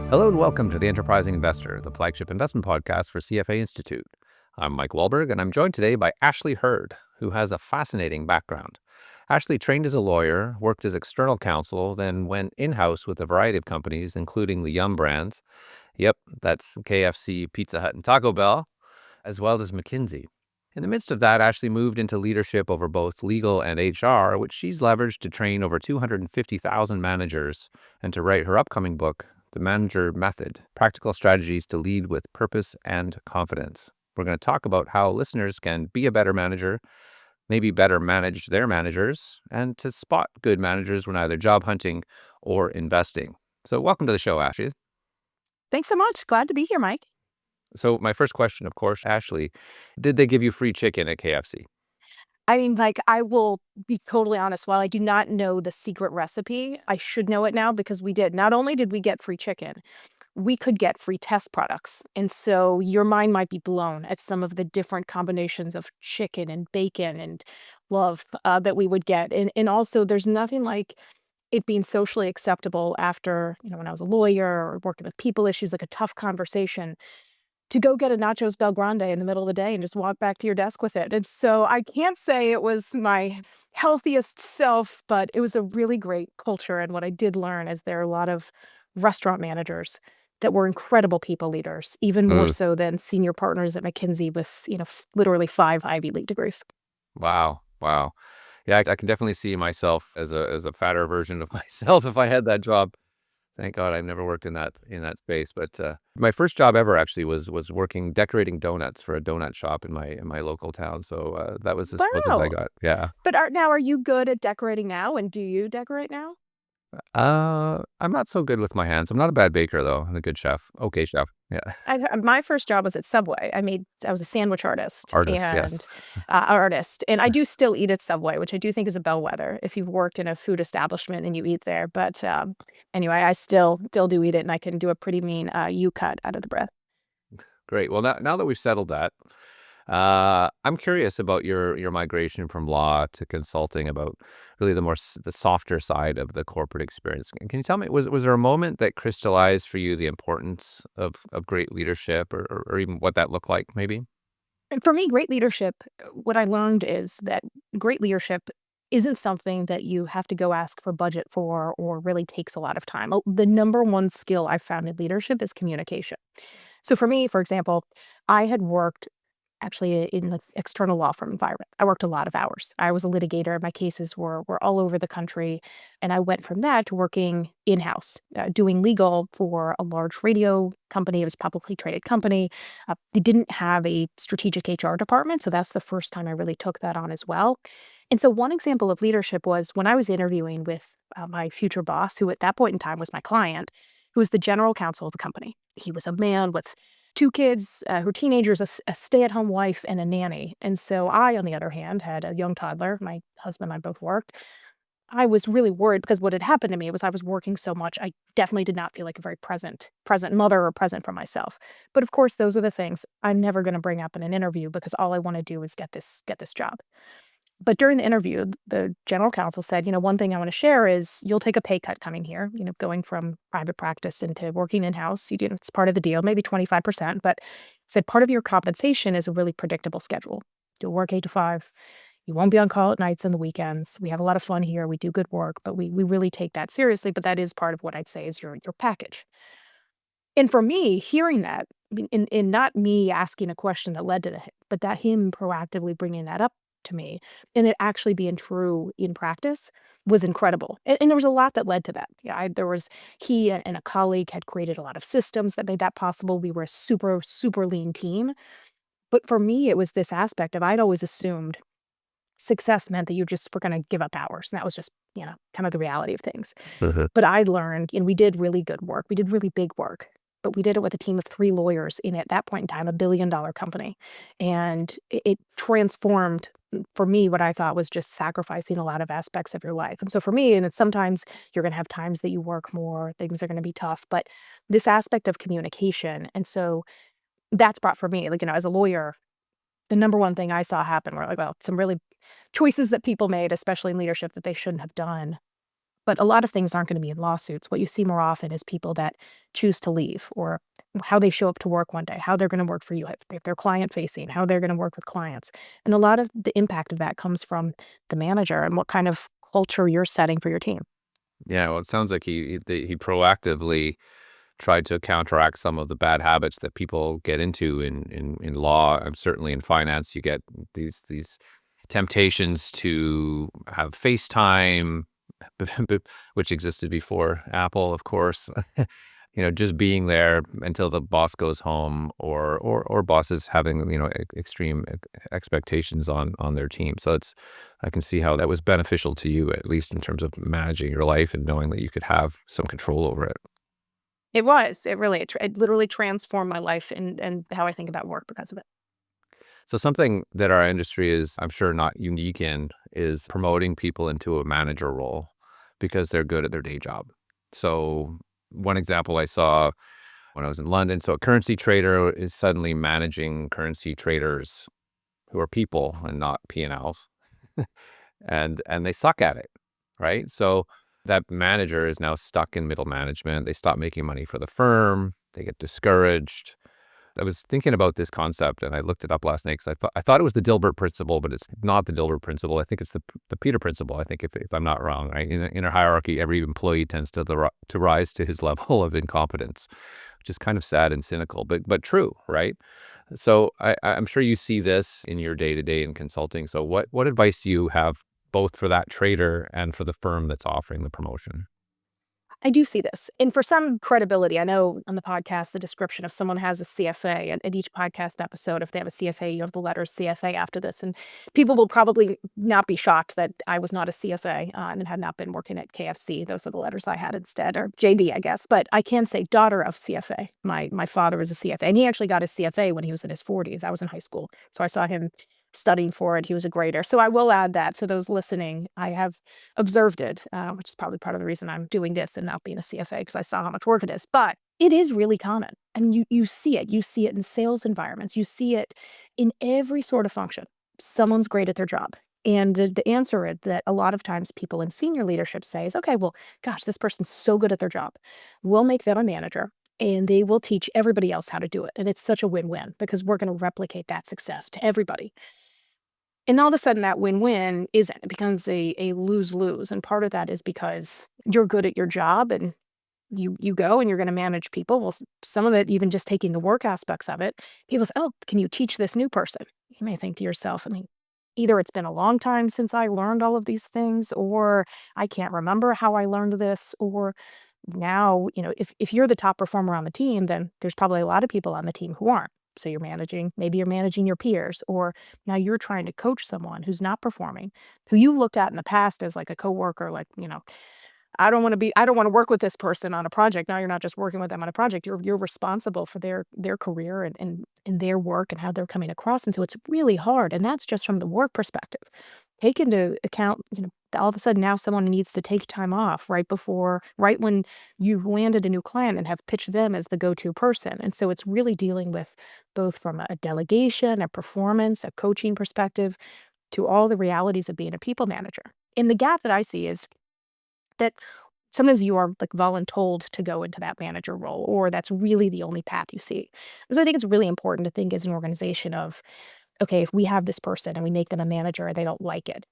Hello and welcome to The Enterprising Investor, the flagship investment podcast for CFA Institute. I'm Mike Wallberg, and I'm joined today by Ashley Hurd, who has a fascinating background. Ashley trained as a lawyer, worked as external counsel, then went in-house with a variety of companies, including the Yum brands. Yep, that's KFC, Pizza Hut, and Taco Bell, as well as McKinsey. In the midst of that, Ashley moved into leadership over both legal and HR, which she's leveraged to train over 250,000 managers and to write her upcoming book, The Manager Method: Practical Strategies to Lead with Purpose and Confidence. We're going to talk about how listeners can be a better manager, maybe better manage their managers, and to spot good managers when either job hunting or investing. So welcome to the show, Ashley. Thanks so much. Glad to be here, Mike. So my first question, of course, Ashley, did they give you free chicken at KFC? I will be totally honest. While I do not know the secret recipe, I should know it now because we did. Not only did we get free chicken, we could get free test products. And so your mind might be blown at some of the different combinations of chicken and bacon and love that we would get. And also, there's nothing like it being socially acceptable after, when I was a lawyer or working with people issues, like a tough conversation, to go get a nachos Bel Grande in the middle of the day and just walk back to your desk with it. And so I can't say it was my healthiest self, but it was a really great culture. And what I did learn is there are a lot of restaurant managers that were incredible people leaders, even more Mm, so than senior partners at McKinsey with, literally 5 Ivy League degrees. wow. Yeah, I can definitely see myself as a fatter version of myself if I had that job. Thank God I've never worked in that space. But my first job ever actually was working decorating donuts for a donut shop in my local town. So that was as close as I Wow. got. Yeah. But are you good at decorating now? And do you decorate now? I'm not so good with my hands. I'm not a bad baker though. I'm a good chef. Okay, chef. Yeah. My first job was at Subway. I was a sandwich artist Artist. Yes. and artist, and I do still eat at Subway, which I do think is a bellwether if you've worked in a food establishment and you eat there. But anyway, I still do eat it, and I can do a pretty mean U cut out of the bread. Great. Well, now that we've settled that, I'm curious about your migration from law to consulting, about really the softer side of the corporate experience. Can you tell me, was there a moment that crystallized for you the importance of great leadership, or even what that looked like, maybe? And for me, great leadership, what I learned is that great leadership isn't something that you have to go ask for budget for or really takes a lot of time. The number one skill I found in leadership is communication. So for me, for example, I had worked actually in the external law firm environment. I worked a lot of hours. I was a litigator. My cases were all over the country. And I went from that to working in-house, doing legal for a large radio company. It was a publicly traded company. They didn't have a strategic HR department. So that's the first time I really took that on as well. And so one example of leadership was when I was interviewing with my future boss, who at that point in time was my client, who was the general counsel of the company. He was a man with 2 kids, who were teenagers, a stay-at-home wife, and a nanny. And so I, on the other hand, had a young toddler. My husband and I both worked. I was really worried because what had happened to me was I was working so much, I definitely did not feel like a very present mother or present for myself. But of course, those are the things I'm never gonna bring up in an interview because all I wanna do is get this job. But during the interview, the general counsel said, "One thing I wanna share is you'll take a pay cut coming here, going from private practice into working in-house. It's part of the deal, maybe 25%, but" said, "Part of your compensation is a really predictable schedule. You'll work 8 to 5. You won't be on call at nights and the weekends. We have a lot of fun here. We do good work, but we really take that seriously, but that is part of what I'd say is your package." And for me, hearing that, I mean, in not me asking a question that led to that, but that him proactively bringing that up to me and it actually being true in practice was incredible. And there was a lot that led to that. Yeah, there was he and a colleague had created a lot of systems that made that possible. We were a super, super lean team. But for me, it was this aspect of I'd always assumed success meant that you just were going to give up hours. And that was just, kind of the reality of things. Mhm. But I learned, and we did really good work. We did really big work, but we did it with a team of 3 lawyers in, at that point in time, a billion-dollar company. And it transformed, for me, what I thought was just sacrificing a lot of aspects of your life. And so for me, and it's sometimes you're gonna have times that you work more, things are gonna be tough, but this aspect of communication, and so that's brought for me, like, as a lawyer, the number one thing I saw happen were, like, well, some really choices that people made, especially in leadership, that they shouldn't have done. But a lot of things aren't going to be in lawsuits. What you see more often is people that choose to leave, or how they show up to work one day, how they're going to work for you, if they're client facing, how they're going to work with clients. And a lot of the impact of that comes from the manager and what kind of culture you're setting for your team. Yeah, well, it sounds like he proactively tried to counteract some of the bad habits that people get into in law, and certainly in finance. You get these temptations to have FaceTime, which existed before Apple, of course. Just being there until the boss goes home, or bosses having extreme expectations on their team. So I can see how that was beneficial to you, at least in terms of managing your life and knowing that you could have some control over it. It was. It literally transformed my life and how I think about work because of it. So something that our industry is, I'm sure, not unique in is promoting people into a manager role because they're good at their day job. So one example I saw when I was in London, so a currency trader is suddenly managing currency traders who are people and not P&Ls, and they suck at it, right? So that manager is now stuck in middle management. They stop making money for the firm. They get discouraged. I was thinking about this concept, and I looked it up last night because I thought it was the Dilbert principle, but it's not the Dilbert principle. I think it's the Peter principle. I think if I'm not wrong, right? In a hierarchy, every employee tends to rise to his level of incompetence, which is kind of sad and cynical, but true, right? So I'm sure you see this in your day to day in consulting. So what advice do you have both for that trader and for the firm that's offering the promotion? I do see this. And for some credibility, I know on the podcast, the description if someone has a CFA at each podcast episode, if they have a CFA, you have the letters CFA after this. And people will probably not be shocked that I was not a CFA and had not been working at KFC. Those are the letters I had instead, or JD, I guess. But I can say daughter of CFA. My father was a CFA, and he actually got his CFA when he was in his 40s. I was in high school. So I saw him studying for it. He was a grader. So I will add that to those listening. I have observed it, which is probably part of the reason I'm doing this and not being a CFA because I saw how much work it is. But it is really common, and you see it. You see it in sales environments. You see it in every sort of function. Someone's great at their job. And the answer is that a lot of times people in senior leadership say is, okay, well, gosh, this person's so good at their job. We'll make them a manager and they will teach everybody else how to do it. And it's such a win-win because we're going to replicate that success to everybody. And all of a sudden that win-win isn't. It becomes a lose-lose, and part of that is because you're good at your job and you go and you're gonna manage people. Well, some of it, even just taking the work aspects of it, people say, "Oh, can you teach this new person?" You may think to yourself, I mean, either it's been a long time since I learned all of these things, or I can't remember how I learned this, or now, if you're the top performer on the team, then there's probably a lot of people on the team who aren't. So maybe you're managing your peers, or now you're trying to coach someone who's not performing, who you looked at in the past as like a coworker, like, I don't want to work with this person on a project. Now you're not just working with them on a project. You're responsible for their career and their work and how they're coming across. And so it's really hard. And that's just from the work perspective. Take into account, all of a sudden now someone needs to take time off right when you've landed a new client and have pitched them as the go-to person. And so it's really dealing with both from a delegation, a performance, a coaching perspective to all the realities of being a people manager. And the gap that I see is that sometimes you are like voluntold to go into that manager role, or that's really the only path you see. So I think it's really important to think as an organization of, okay, if we have this person and we make them a manager and they don't like it,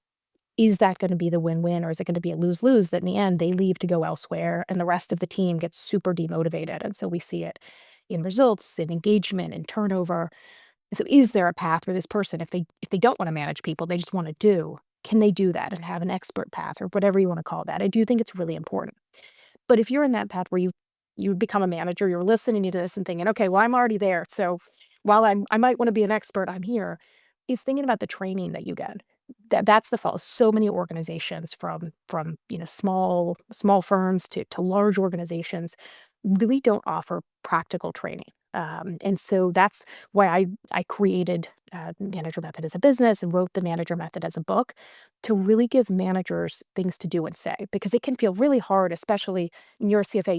is that going to be the win-win, or is it going to be a lose-lose that in the end they leave to go elsewhere and the rest of the team gets super demotivated? And so we see it in results, in engagement, in turnover. And so is there a path where this person, if they don't want to manage people, they just want to can they do that and have an expert path or whatever you want to call that? I do think it's really important. But if you're in that path where you become a manager, you're listening to this and thinking, okay, well, I'm already there. So while I might want to be an expert, I'm here, is thinking about the training that you get. That's the fault. So many organizations from small firms to large organizations really don't offer practical training. And so that's why I created Manager Method as a business and wrote the Manager Method as a book to really give managers things to do and say, because it can feel really hard, especially when you're a CFA.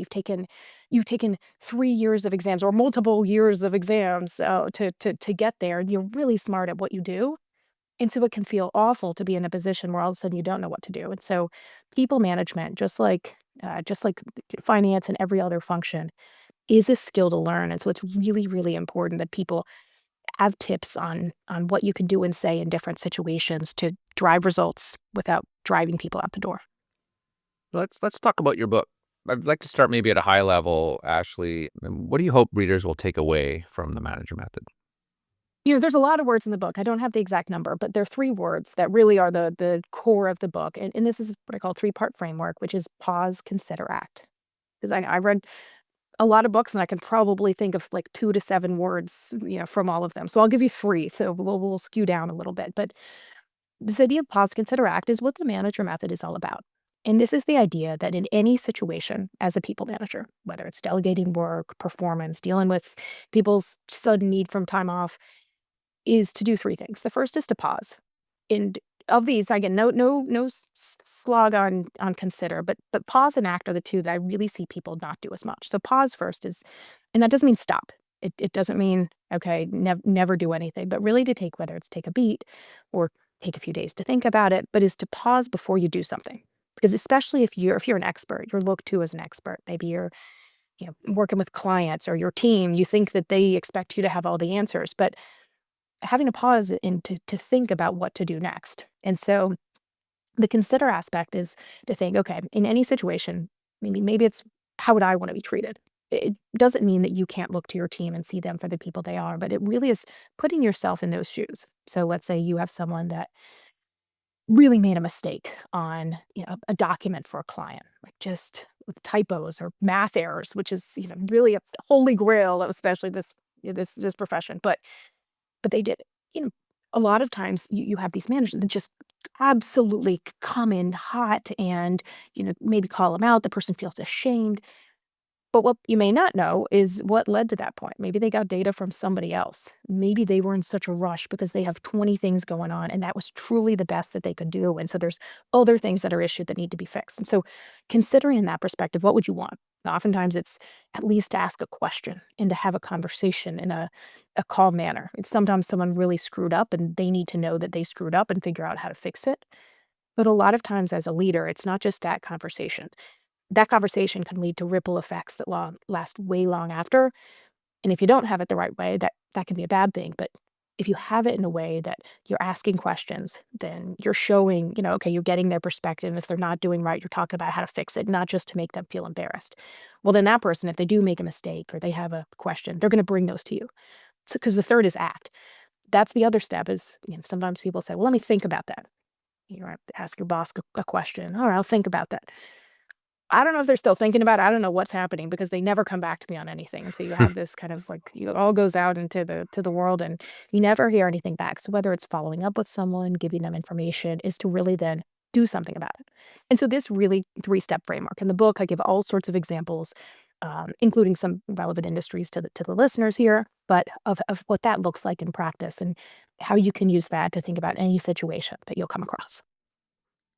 You've taken 3 years of exams or multiple years of exams to get there, and you're really smart at what you do. And so it can feel awful to be in a position where all of a sudden you don't know what to do. And so people management, just like finance and every other function, is a skill to learn. And so it's really, really important that people have tips on what you can do and say in different situations to drive results without driving people out the door. Let's talk about your book. I'd like to start maybe at a high level, Ashley. What do you hope readers will take away from the manager method? There's a lot of words in the book. I don't have the exact number, but there are three words that really are the core of the book. And this is what I call a three-part framework, which is pause, consider, act. Because I read a lot of books and I can probably think of like 2 to 7 words, from all of them. So I'll give you 3. So we'll skew down a little bit. But this idea of pause, consider, act is what the manager method is all about. And this is the idea that in any situation as a people manager, whether it's delegating work, performance, dealing with people's sudden need from time off, is to do 3 things. The first is to pause. And of these, again, no slog on consider, but pause and act are the 2 that I really see people not do as much. So pause first is, and that doesn't mean stop. It doesn't mean, okay, never do anything, but really to take, whether it's take a beat or take a few days to think about it, but is to pause before you do something. Because especially if you're an expert, you're looked to as an expert. Maybe you're working with clients or your team, you think that they expect you to have all the answers, but having to pause and to think about what to do next. And so the consider aspect is to think, okay, in any situation, maybe it's how would I want to be treated? It doesn't mean that you can't look to your team and see them for the people they are, but it really is putting yourself in those shoes. So let's say you have someone that really made a mistake on a document for a client, like just with typos or math errors, which is really a holy grail, of especially this profession. But they did it. A lot of times you have these managers that just absolutely come in hot and, maybe call them out. The person feels ashamed. But what you may not know is what led to that point. Maybe they got data from somebody else. Maybe they were in such a rush because they have 20 things going on and that was truly the best that they could do. And so there's other things that are issued that need to be fixed. And so considering in that perspective, what would you want? Oftentimes it's at least to ask a question and to have a conversation in a calm manner. It's sometimes someone really screwed up and they need to know that they screwed up and figure out how to fix it. But a lot of times as a leader, it's not just that conversation. That conversation can lead to ripple effects that last way long after. And if you don't have it the right way, that can be a bad thing. But if you have it in a way that you're asking questions, then you're showing, okay, you're getting their perspective. If they're not doing right, you're talking about how to fix it, not just to make them feel embarrassed. Well, then that person, if they do make a mistake or they have a question, they're going to bring those to you. So, because the third is act. That's the other step is, sometimes people say, well, let me think about that. You have to ask your boss a question. All right, I'll think about that. I don't know if they're still thinking about it. I don't know what's happening because they never come back to me on anything. And so you have this kind of like it all goes out into the world and you never hear anything back. So whether it's following up with someone, giving them information, is to really then do something about it. And so this really 3-step framework. In the book, I give all sorts of examples, including some relevant industries to the listeners here, but of what that looks like in practice and how you can use that to think about any situation that you'll come across.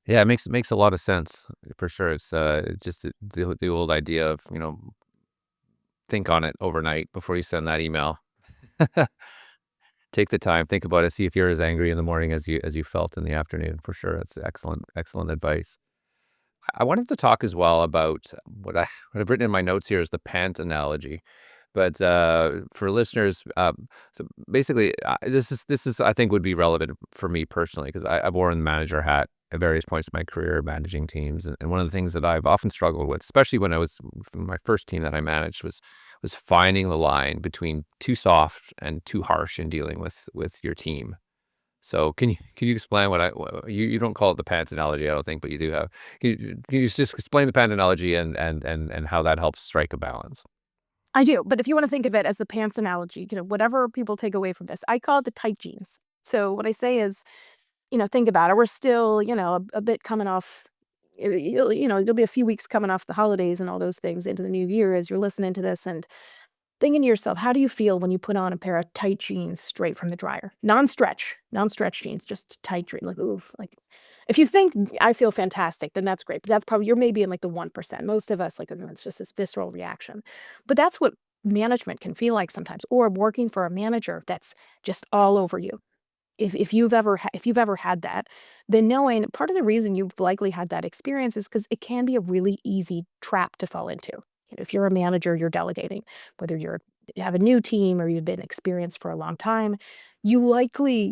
Yeah, it makes a lot of sense for sure. It's just the old idea of think on it overnight before you send that email. Take the time, think about it, see if you're as angry in the morning as you felt in the afternoon. For sure, it's excellent advice. I wanted to talk as well about what I've written in my notes here is the pant analogy. But for listeners, so basically, this is I think would be relevant for me personally because I've worn the manager hat at various points in my career, managing teams, and one of the things that I've often struggled with, especially when I was my first team that I managed, was finding the line between too soft and too harsh in dealing with your team. So can you explain you don't call it the pants analogy, I don't think, but you do have. Can you just explain the pant analogy and how that helps strike a balance? I do, but if you wanna think of it as the pants analogy, whatever people take away from this, I call it the tight jeans. So what I say is, think about it, we're still, a bit coming off there'll be a few weeks coming off the holidays and all those things into the new year as you're listening to this and thinking to yourself, how do you feel when you put on a pair of tight jeans straight from the dryer? Non-stretch jeans, just tight jeans, like, ooh, like, if you think I feel fantastic, then that's great, but that's probably you're maybe in, like, the 1%. Most of us, like, it's just this visceral reaction. But that's what management can feel like sometimes, or working for a manager that's just all over you. if you've ever had that, then knowing part of the reason you've likely had that experience is because it can be a really easy trap to fall into. If you're a manager, you're delegating, whether you have a new team or you've been experienced for a long time, you likely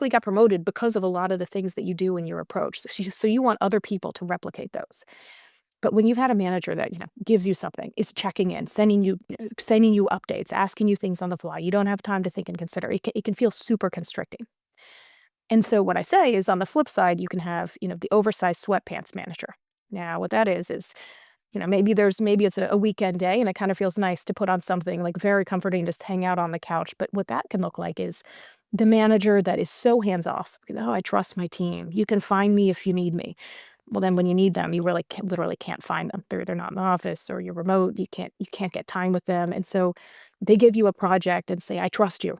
got promoted because of a lot of the things that you do in your approach. So you want other people to replicate those. But when you've had a manager that, gives you something, is checking in, sending you updates, asking you things on the fly, you don't have time to think and consider. It can feel super constricting. And so what I say is on the flip side, you can have, the oversized sweatpants manager. Now, what that is, maybe it's a weekend day and it kind of feels nice to put on something like very comforting, just hang out on the couch. But what that can look like is the manager that is so hands off. Oh, I trust my team. You can find me if you need me. Well, then when you need them, you literally can't find them. They're not in the office or you're remote. You can't get time with them. And so they give you a project and say, I trust you.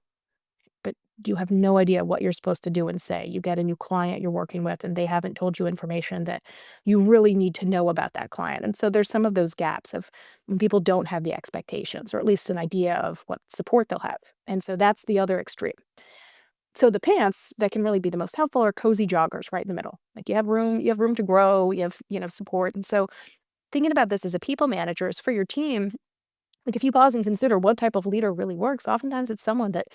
But you have no idea what you're supposed to do and say. You get a new client you're working with, and they haven't told you information that you really need to know about that client. And so there's some of those gaps of when people don't have the expectations, or at least an idea of what support they'll have. And so that's the other extreme. So the pants that can really be the most helpful are cozy joggers right in the middle. Like you have room to grow, you have, support. And so thinking about this as a people manager is for your team, like, if you pause and consider what type of leader really works, oftentimes it's someone that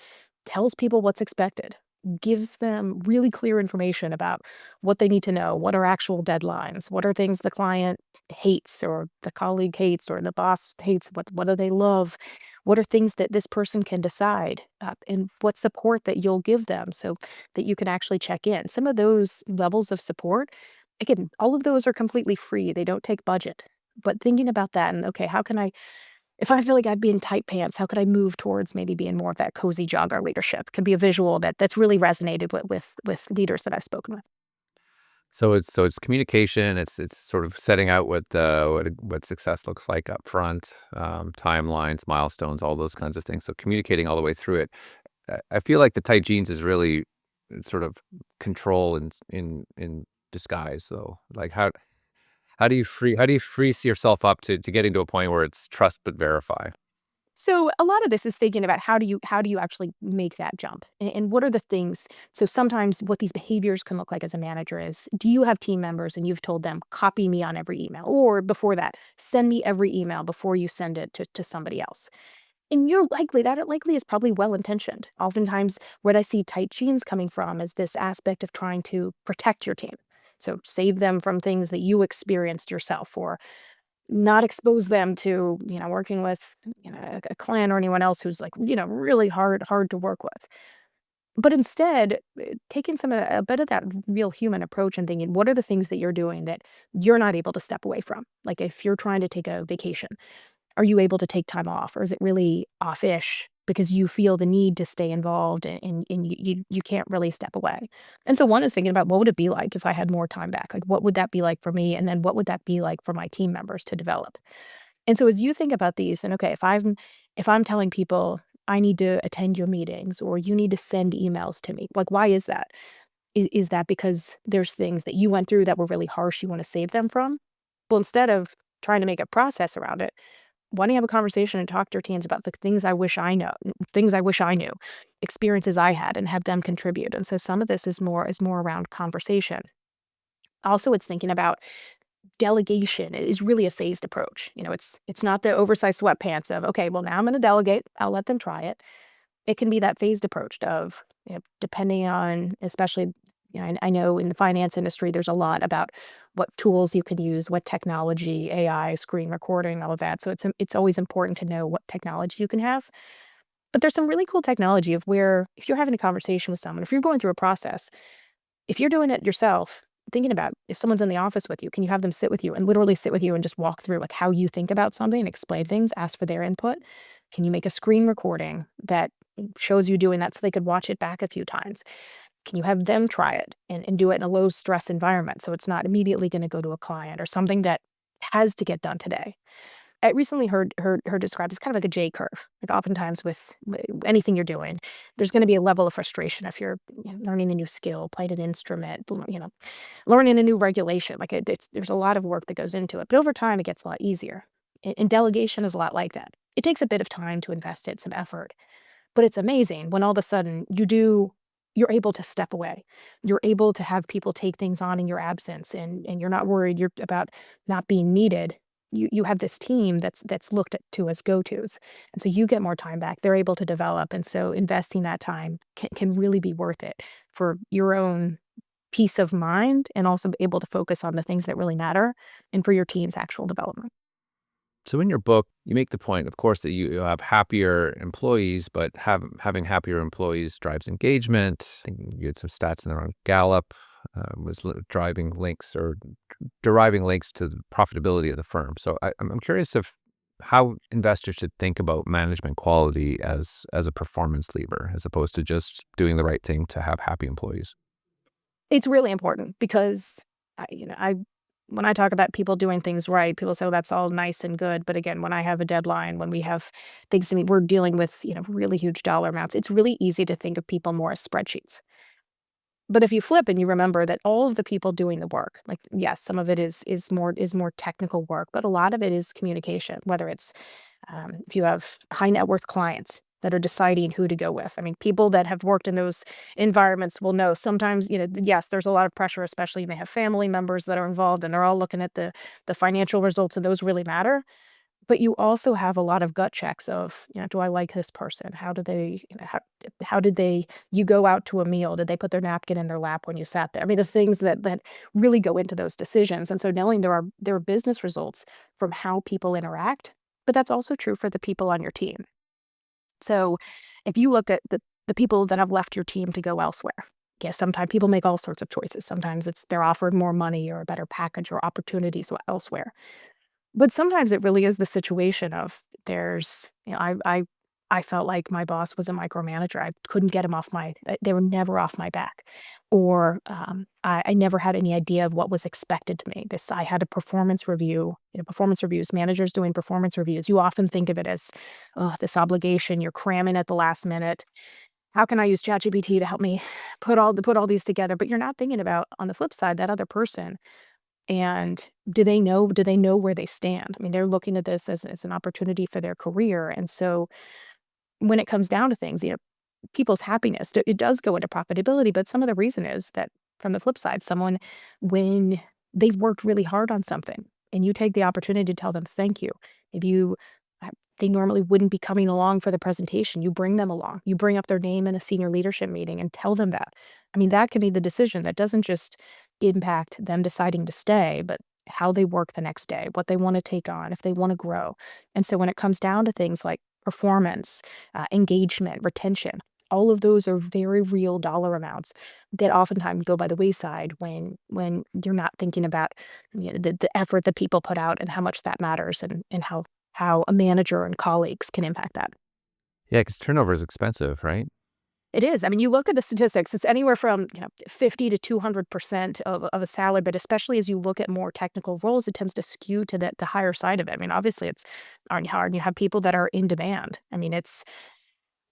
tells people what's expected, gives them really clear information about what they need to know, what are actual deadlines, what are things the client hates or the colleague hates or the boss hates, what do they love, what are things that this person can decide, and what support that you'll give them so that you can actually check in. Some of those levels of support, again, all of those are completely free. They don't take budget. But thinking about that and okay, how can I if I feel like I'd be in tight pants, how could I move towards maybe being more of that cozy jogger leadership? Could be a visual that's really resonated with leaders that I've spoken with. So it's communication. It's sort of setting out what success looks like up front, timelines, milestones, all those kinds of things. So communicating all the way through it. I feel like the tight jeans is really sort of control in disguise. So like how do you free yourself up to getting to a point where it's trust but verify? So a lot of this is thinking about how do you actually make that jump, and what are the things. So sometimes what these behaviors can look like as a manager is: do you have team members and you've told them copy me on every email, or before that, send me every email before you send it to somebody else. And it likely is probably well-intentioned. Oftentimes, what I see tight jeans coming from is this aspect of trying to protect your team. So save them from things that you experienced yourself, or not expose them to, working with, a client or anyone else who's like, really hard to work with. But instead, taking a bit of that real human approach and thinking, what are the things that you're doing that you're not able to step away from? Like if you're trying to take a vacation, are you able to take time off, or is it really off-ish because you feel the need to stay involved and you can't really step away? And so one is thinking about what would it be like if I had more time back? Like what would that be like for me? And then what would that be like for my team members to develop? And so as you think about these and okay, if I'm telling people I need to attend your meetings or you need to send emails to me, like why is that? Is that because there's things that you went through that were really harsh you want to save them from? Well, instead of trying to make a process around it, why don't you have a conversation and talk to your teens about the things I wish I knew, experiences I had, and have them contribute. And so some of this is more around conversation. Also, it's thinking about delegation is really a phased approach. It's not the oversized sweatpants of, okay, well now I'm going to delegate. I'll let them try it. It can be that phased approach of, depending on, especially, I know in the finance industry, there's a lot about what tools you can use, what technology, AI, screen recording, all of that. So it's always important to know what technology you can have. But there's some really cool technology of where if you're having a conversation with someone, if you're going through a process, if you're doing it yourself, thinking about if someone's in the office with you, can you have them sit with you and literally sit with you and just walk through like how you think about something and explain things, ask for their input? Can you make a screen recording that shows you doing that so they could watch it back a few times? Can you have them try it and do it in a low stress environment so it's not immediately going to go to a client or something that has to get done today? I recently heard her described as kind of like a J curve. Like oftentimes with anything you're doing, there's going to be a level of frustration if you're learning a new skill, playing an instrument, learning a new regulation. Like there's a lot of work that goes into it, but over time it gets a lot easier. And delegation is a lot like that. It takes a bit of time to invest it, some effort, but it's amazing when all of a sudden you do. you're able to step away. You're able to have people take things on in your absence, and you're not worried you're about not being needed. You have this team that's looked at to as go-tos, and so you get more time back. They're able to develop, and so investing that time can really be worth it for your own peace of mind and also be able to focus on the things that really matter and for your team's actual development. So in your book, you make the point, of course, that you have happier employees, but having happier employees drives engagement. I think you had some stats in there on Gallup driving links or deriving links to the profitability of the firm. So I'm curious of how investors should think about management quality as a performance lever, as opposed to just doing the right thing to have happy employees. It's really important because I when I talk about people doing things right, people say, "Oh, that's all nice and good." But again, when I have a deadline, when we have things to meet, we're dealing with, really huge dollar amounts. It's really easy to think of people more as spreadsheets. But if you flip and you remember that all of the people doing the work, like, yes, some of it is more technical work, but a lot of it is communication, whether it's, if you have high net worth clients that are deciding who to go with. I mean, people that have worked in those environments will know sometimes, yes, there's a lot of pressure, especially you may have family members that are involved and they're all looking at the financial results, and those really matter. But you also have a lot of gut checks of, do I like this person? How do they, how did they, you go out to a meal, did they put their napkin in their lap when you sat there? I mean, the things that really go into those decisions. And so knowing there are business results from how people interact, but that's also true for the people on your team. So if you look at the people that have left your team to go elsewhere, yeah, sometimes people make all sorts of choices. Sometimes it's they're offered more money or a better package or opportunities elsewhere. But sometimes it really is the situation of there's I felt like my boss was a micromanager. I couldn't get him off my they were never off my back. Or, I never had any idea of what was expected to me. This I had a performance review, performance reviews, managers doing performance reviews. You often think of it as, oh, this obligation, you're cramming at the last minute. How can I use ChatGPT to help me put all these together? But you're not thinking about, on the flip side, that other person, and do they know where they stand? I mean, they're looking at this as an opportunity for their career, and so when it comes down to things, people's happiness, it does go into profitability, but some of the reason is that from the flip side, someone, when they've worked really hard on something and you take the opportunity to tell them thank you, maybe uh, they normally wouldn't be coming along for the presentation. You bring them along. You bring up their name in a senior leadership meeting and tell them that. I mean, that can be the decision that doesn't just impact them deciding to stay, but how they work the next day, what they want to take on, if they want to grow. And so when it comes down to things like performance, engagement, retention, all of those are very real dollar amounts that oftentimes go by the wayside when you're not thinking about, the effort that people put out and how much that matters, and how a manager and colleagues can impact that. Yeah, because turnover is expensive, right? It is. I mean, you look at the statistics, it's anywhere from, 50 to 200% of a salary, but especially as you look at more technical roles, it tends to skew to the higher side of it. I mean, obviously it's already hard. You have people that are in demand. I mean,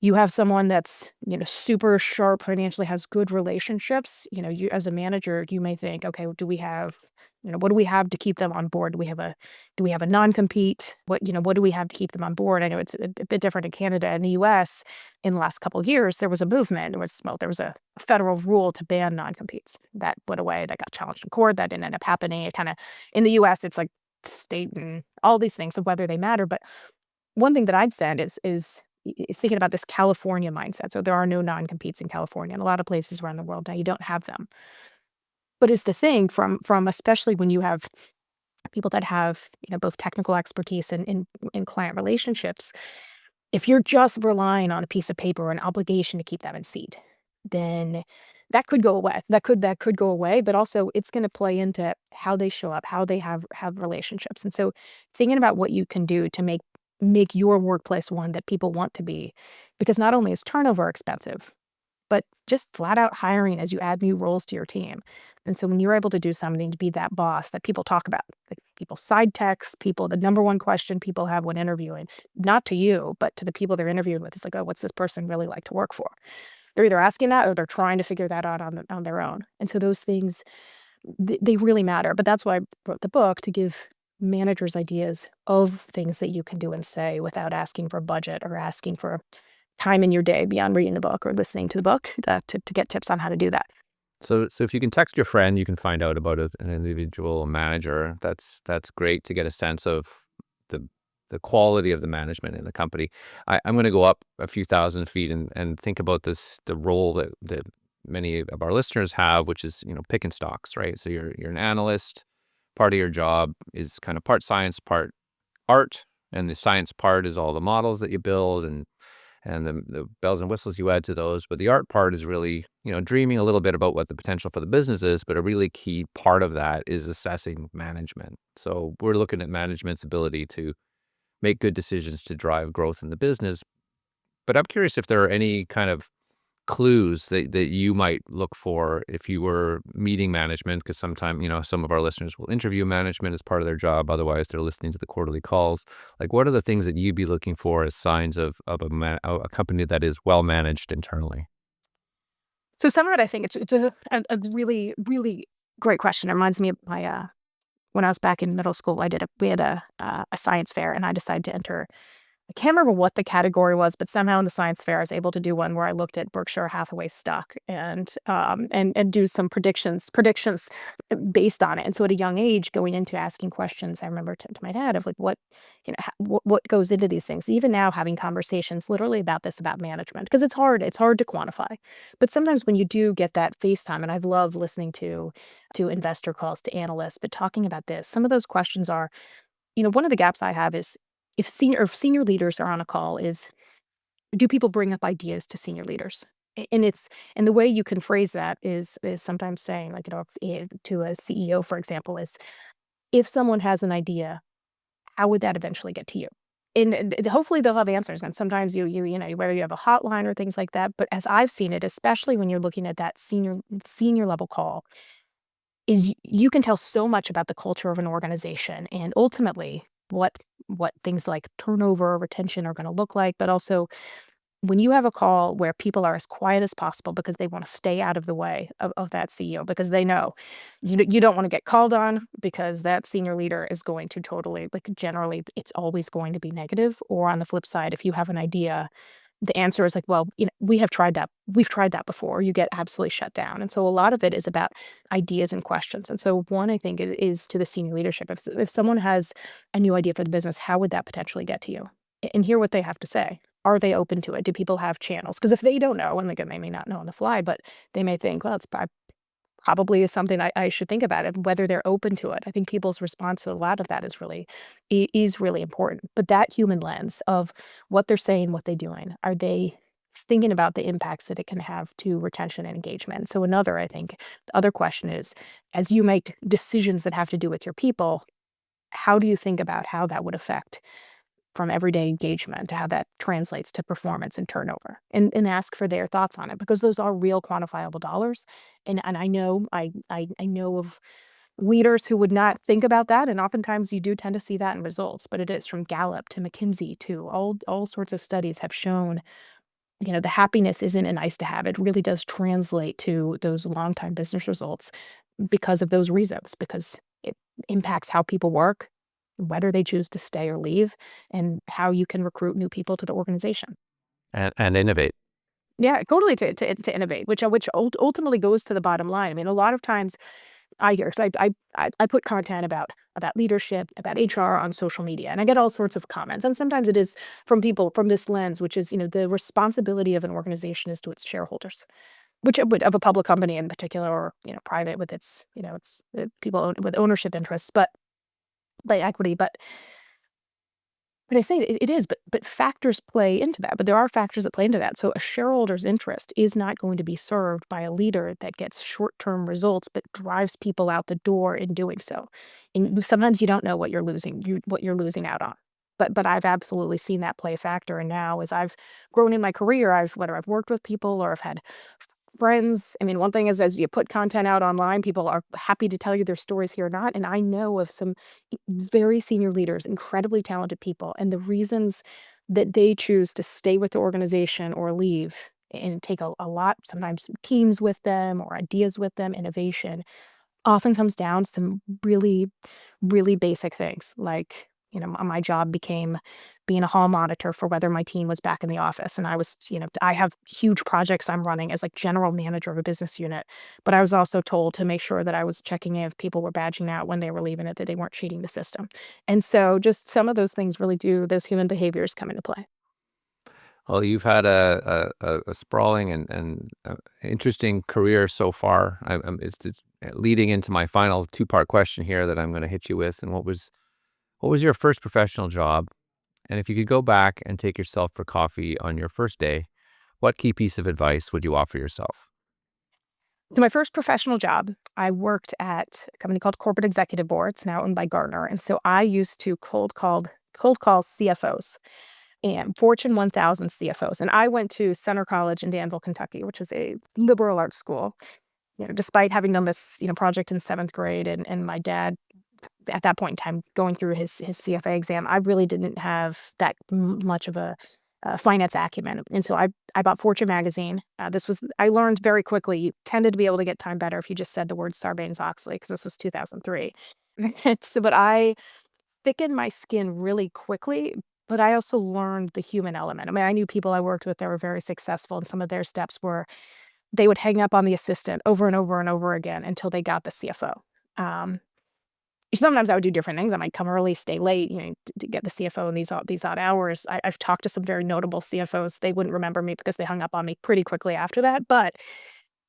you have someone that's, super sharp financially, has good relationships, you as a manager, you may think, "Okay, what do we have to keep them on board? Do we have a non-compete? What do we have to keep them on board?" I know it's a bit different in Canada. In the US, in the last couple of years, there was a movement. There was a federal rule to ban non-competes. That went away, that got challenged in court, that didn't end up happening. It kinda in the US, it's like state and all these things of whether they matter, but one thing that I'd said is thinking about this California mindset. So there are no non-competes in California, and a lot of places around the world now you don't have them. But it's the thing from especially when you have people that have, both technical expertise and client relationships, if you're just relying on a piece of paper or an obligation to keep them in seat, then that could go away. That could go away, but also it's gonna play into how they show up, how they have relationships. And so thinking about what you can do to make your workplace one that people want to be, because not only is turnover expensive, but just flat out hiring as you add new roles to your team. And so when you're able to do something to be that boss that people talk about, like people side text, the number one question people have when interviewing, not to you, but to the people they're interviewing with, it's like, oh, what's this person really like to work for? They're either asking that or they're trying to figure that out on their own. And so those things, they really matter. But that's why I wrote the book, to give managers ideas of things that you can do and say without asking for budget or asking for time in your day beyond reading the book or listening to the book to get tips on how to do that. So if you can text your friend, you can find out about an individual manager. That's great to get a sense of the the quality of the management in the company. I'm going to go up a few thousand feet and think about the role that many of our listeners have, which is, picking stocks, right? So you're an analyst. Part of your job is kind of part science, part art, and the science part is all the models that you build and the bells and whistles you add to those. But the art part is really, dreaming a little bit about what the potential for the business is. But a really key part of that is assessing management. So we're looking at management's ability to make good decisions to drive growth in the business. But I'm curious if there are any kind of clues that you might look for if you were meeting management, because sometimes, some of our listeners will interview management as part of their job. Otherwise, they're listening to the quarterly calls. Like, what are the things that you'd be looking for as signs of a company that is well managed internally? So some of it, I think it's a really, really great question. It reminds me of my, when I was back in middle school, we had a science fair, and I decided to enter. I can't remember what the category was, but somehow in the science fair, I was able to do one where I looked at Berkshire Hathaway stock and do some predictions based on it. And so at a young age, going into asking questions, I remember to my dad of like what goes into these things. Even now, having conversations literally about this about management because it's hard to quantify. But sometimes when you do get that FaceTime, and I've loved listening to investor calls to analysts, but talking about this, some of those questions are, one of the gaps I have is if senior leaders are on a call is, do people bring up ideas to senior leaders? And the way you can phrase that is sometimes saying, like, to a CEO, for example, is if someone has an idea, how would that eventually get to you? And hopefully they'll have answers. And sometimes whether you have a hotline or things like that. But as I've seen it, especially when you're looking at that senior level call, is you can tell so much about the culture of an organization and ultimately what things like turnover, retention are gonna look like, but also when you have a call where people are as quiet as possible because they wanna stay out of the way of that CEO because they know you don't wanna get called on because that senior leader is going to totally like, generally, it's always going to be negative, or on the flip side, if you have an idea, the answer is like, "Well, we have tried that. We've tried that before." You get absolutely shut down. And so a lot of it is about ideas and questions. And so one, I think, is to the senior leadership. If someone has a new idea for the business, how would that potentially get to you? And hear what they have to say. Are they open to it? Do people have channels? Because if they don't know, and again, they may not know on the fly, but they may think, well, probably is something I should think about it, whether they're open to it. I think people's response to a lot of that is really important. But that human lens of what they're saying, what they're doing, are they thinking about the impacts that it can have to retention and engagement? So another, I think, the other question is, as you make decisions that have to do with your people, how do you think about how that would affect from everyday engagement to how that translates to performance and turnover and ask for their thoughts on it because those are real quantifiable dollars. And I know of leaders who would not think about that. And oftentimes you do tend to see that in results, but it is from Gallup to McKinsey to all sorts of studies have shown, the happiness isn't a nice to have. It really does translate to those long-time business results because of those reasons, because it impacts how people work, whether they choose to stay or leave, and how you can recruit new people to the organization. And innovate. Yeah, totally to innovate, which ultimately goes to the bottom line. I mean, a lot of times I hear, so I put content about leadership, about HR on social media, and I get all sorts of comments. And sometimes it is from people from this lens, which is, the responsibility of an organization is to its shareholders, which it would of a public company in particular, or private with its, it's people with ownership interests, but by equity, but I say it is, but factors play into that. But there are factors that play into that. So a shareholder's interest is not going to be served by a leader that gets short-term results, but drives people out the door in doing so. And sometimes you don't know what you're losing out on. But I've absolutely seen that play a factor. And now as I've grown in my career, whether I've worked with people or I've had friends. I mean, one thing is as you put content out online, people are happy to tell you their stories here or not. And I know of some very senior leaders, incredibly talented people, and the reasons that they choose to stay with the organization or leave and take a lot, sometimes teams with them or ideas with them, innovation, often comes down to some really, really basic things like My job became being a hall monitor for whether my team was back in the office. And I have huge projects I'm running as like general manager of a business unit. But I was also told to make sure that I was checking in if people were badging out when they were leaving it, that they weren't cheating the system. And so just some of those things really do, those human behaviors come into play. Well, you've had a sprawling and interesting career so far. It's leading into my final two-part question here that I'm going to hit you with. And what was your first professional job? And if you could go back and take yourself for coffee on your first day, what key piece of advice would you offer yourself? So my first professional job, I worked at a company called Corporate Executive Board. It's now owned by Gartner. And so I used to cold call CFOs and Fortune 1000 CFOs. And I went to Center College in Danville, Kentucky, which is a liberal arts school. Despite having done this, project in seventh grade, and my dad at that point in time going through his CFA exam, I really didn't have that much of a finance acumen. And so I bought Fortune magazine. I learned very quickly you tended to be able to get time better if you just said the word Sarbanes-Oxley, because this was 2003. But I thickened my skin really quickly. But I also learned the human element. I mean, I knew people I worked with that were very successful, and some of their steps were they would hang up on the assistant over and over and over again until they got the CFO. Um, Sometimes I would do different things. I might come early, stay late, to get the CFO in these odd hours. I've talked to some very notable CFOs. They wouldn't remember me because they hung up on me pretty quickly after that. But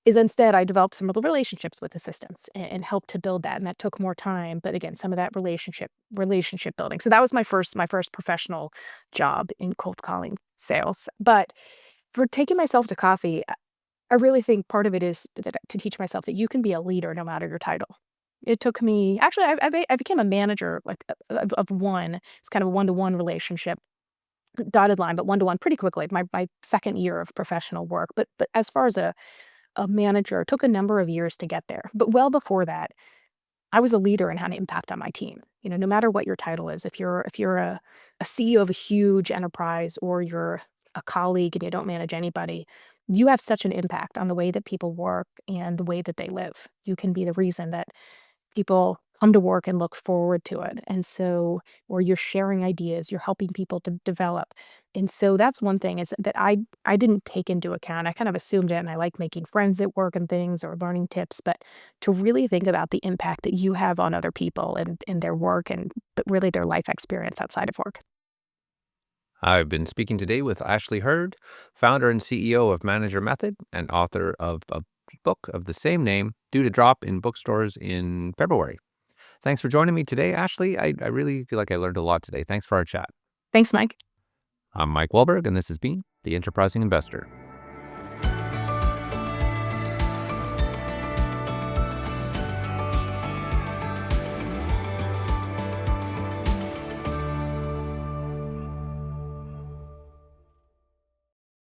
is instead I developed some of the relationships with assistants and helped to build that, and that took more time. But again, some of that relationship building. So that was my first professional job in cold calling sales. But for taking myself to coffee, I really think part of it is to teach myself that you can be a leader no matter your title. It took me actually, I became a manager, like, of one. It's kind of a one-to-one relationship, dotted line, but one-to-one pretty quickly, my second year of professional work. But as far as a manager, it took a number of years to get there. But well before that, I was a leader and had an impact on my team. No matter what your title is, if you're a CEO of a huge enterprise, or you're a colleague and you don't manage anybody, you have such an impact on the way that people work and the way that they live. You can be the reason that people come to work and look forward to it. And so, or you're sharing ideas, you're helping people to develop. And so that's one thing is that I didn't take into account. I kind of assumed it, and I like making friends at work and things, or learning tips, but to really think about the impact that you have on other people and in their work, and but really their life experience outside of work. I've been speaking today with Ashley Hurd, founder and CEO of Manager Method and author of a book of the same name, due to drop in bookstores in February. Thanks for joining me today, Ashley. I really feel like I learned a lot today. Thanks for our chat. Thanks, Mike. I'm Mike Wallberg, and this has been The Enterprising Investor.